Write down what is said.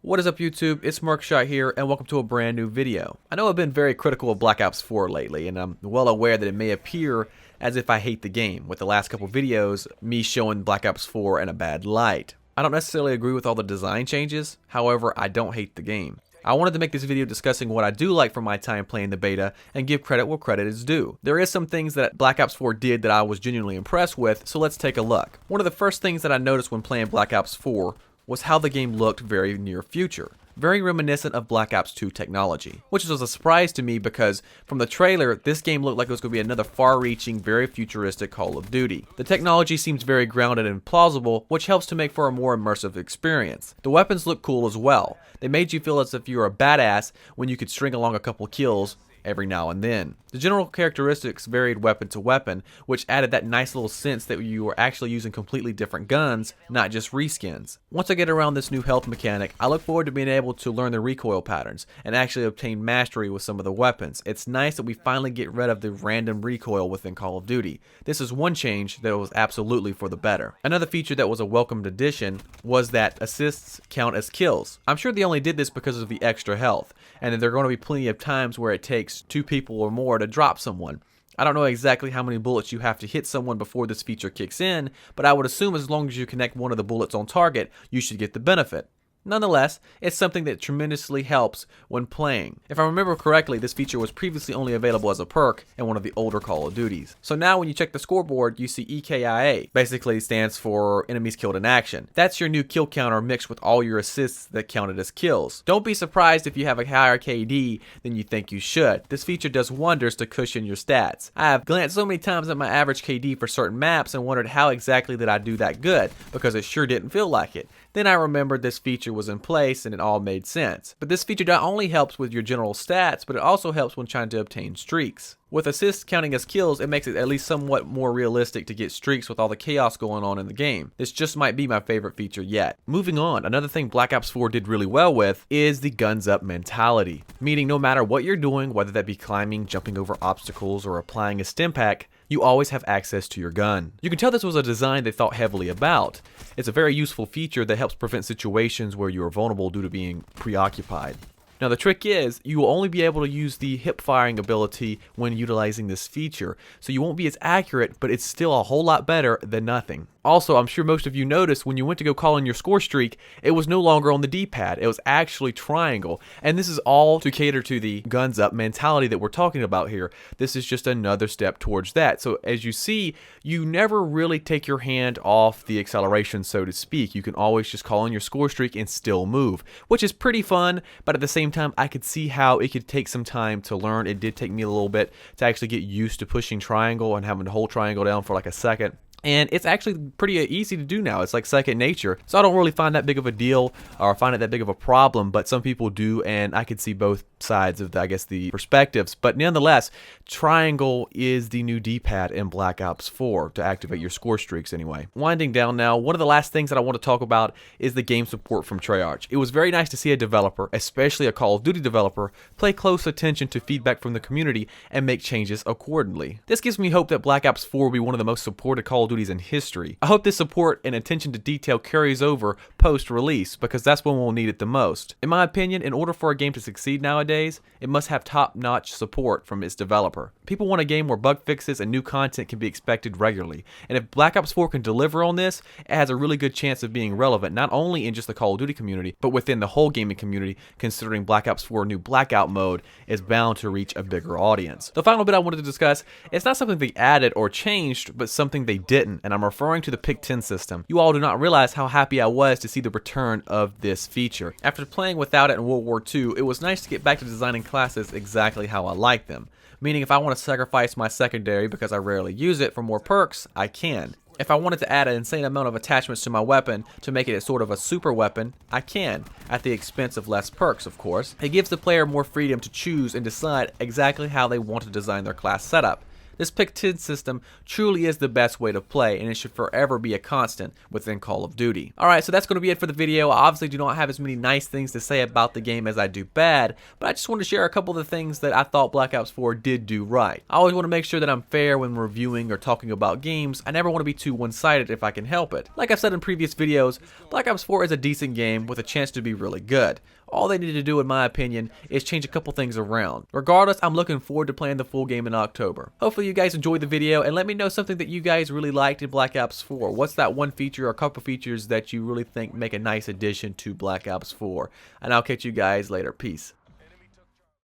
What is up YouTube, it's Merkshot here and welcome to a brand new video. I know I've been very critical of Black Ops 4 lately and I'm well aware that it may appear as if I hate the game, with the last couple videos me showing Black Ops 4 in a bad light. I don't necessarily agree with all the design changes, however I don't hate the game. I wanted to make this video discussing what I do like from my time playing the beta and give credit where credit is due. There is some things that Black Ops 4 did that I was genuinely impressed with, so let's take a look. One of the first things that I noticed when playing Black Ops 4 was how the game looked very near future. Very reminiscent of Black Ops 2 technology, which was a surprise to me because from the trailer, this game looked like it was going to be another far-reaching, very futuristic Call of Duty. The technology seems very grounded and plausible, which helps to make for a more immersive experience. The weapons look cool as well. They made you feel as if you were a badass when you could string along a couple kills every now and then. The general characteristics varied weapon to weapon, which added that nice little sense that you were actually using completely different guns, not just reskins. Once I get around this new health mechanic, I look forward to being able to learn the recoil patterns and actually obtain mastery with some of the weapons. It's nice that we finally get rid of the random recoil within Call of Duty. This is one change that was absolutely for the better. Another feature that was a welcomed addition was that assists count as kills. I'm sure they only did this because of the extra health, and that there are going to be plenty of times where it takes 2 people or more to drop someone. I don't know exactly how many bullets you have to hit someone before this feature kicks in, but I would assume as long as you connect one of the bullets on target, you should get the benefit. Nonetheless, it's something that tremendously helps when playing. If I remember correctly, this feature was previously only available as a perk in one of the older Call of Duties. So now when you check the scoreboard, you see EKIA. Basically stands for enemies killed in action. That's your new kill counter mixed with all your assists that counted as kills. Don't be surprised if you have a higher KD than you think you should. This feature does wonders to cushion your stats. I have glanced so many times at my average KD for certain maps and wondered how exactly did I do that good, because it sure didn't feel like it. Then I remembered this feature was in place and it all made sense. But this feature not only helps with your general stats, but it also helps when trying to obtain streaks. With assists counting as kills, it makes it at least somewhat more realistic to get streaks with all the chaos going on in the game. This just might be my favorite feature yet. Moving on, another thing Black Ops 4 did really well with is the guns up mentality. Meaning no matter what you're doing, whether that be climbing, jumping over obstacles, or applying a stim pack, you always have access to your gun. You can tell this was a design they thought heavily about. It's a very useful feature that helps prevent situations where you are vulnerable due to being preoccupied. Now the trick is, you will only be able to use the hip firing ability when utilizing this feature, so you won't be as accurate, but it's still a whole lot better than nothing. Also, I'm sure most of you noticed when you went to go call in your score streak, it was no longer on the D-pad, it was actually triangle. And this is all to cater to the guns up mentality that we're talking about here. This is just another step towards that. So as you see, you never really take your hand off the acceleration, so to speak. You can always just call in your score streak and still move, which is pretty fun, but at the same time, I could see how it could take some time to learn. It did take me a little bit to actually get used to pushing triangle and having to hold triangle down for like a second. And it's actually pretty easy to do now. It's like second nature. So I don't really find that big of a deal or find it that big of a problem, but some people do, and I could see both sides of, the perspectives. But nonetheless, triangle is the new D-pad in Black Ops 4 to activate your score streaks anyway. Winding down now, one of the last things that I want to talk about is the game support from Treyarch. It was very nice to see a developer, especially a Call of Duty developer, pay close attention to feedback from the community and make changes accordingly. This gives me hope that Black Ops 4 will be one of the most supported Call of Duty in history. I hope this support and attention to detail carries over post-release, because that's when we'll need it the most. In my opinion, in order for a game to succeed nowadays, it must have top-notch support from its developer. People want a game where bug fixes and new content can be expected regularly, and if Black Ops 4 can deliver on this, it has a really good chance of being relevant, not only in just the Call of Duty community, but within the whole gaming community, considering Black Ops 4 new Blackout mode is bound to reach a bigger audience. The final bit I wanted to discuss, it's not something they added or changed, but something they didn't. And I'm referring to the Pick-10 system. You all do not realize how happy I was to see the return of this feature. After playing without it in World War II, it was nice to get back to designing classes exactly how I like them. Meaning if I want to sacrifice my secondary because I rarely use it for more perks, I can. If I wanted to add an insane amount of attachments to my weapon to make it a sort of a super weapon, I can, at the expense of less perks, of course. It gives the player more freedom to choose and decide exactly how they want to design their class setup. This pick 10 system truly is the best way to play, and it should forever be a constant within Call of Duty. Alright, so that's going to be it for the video. I obviously do not have as many nice things to say about the game as I do bad, but I just wanted to share a couple of the things that I thought Black Ops 4 did do right. I always want to make sure that I'm fair when reviewing or talking about games. I never want to be too one-sided if I can help it. Like I've said in previous videos, Black Ops 4 is a decent game with a chance to be really good. All they need to do, in my opinion, is change a couple things around. Regardless, I'm looking forward to playing the full game in October. Hopefully you guys enjoyed the video, and let me know something that you guys really liked in Black Ops 4. What's that one feature or a couple features that you really think make a nice addition to Black Ops 4? And I'll catch you guys later. Peace.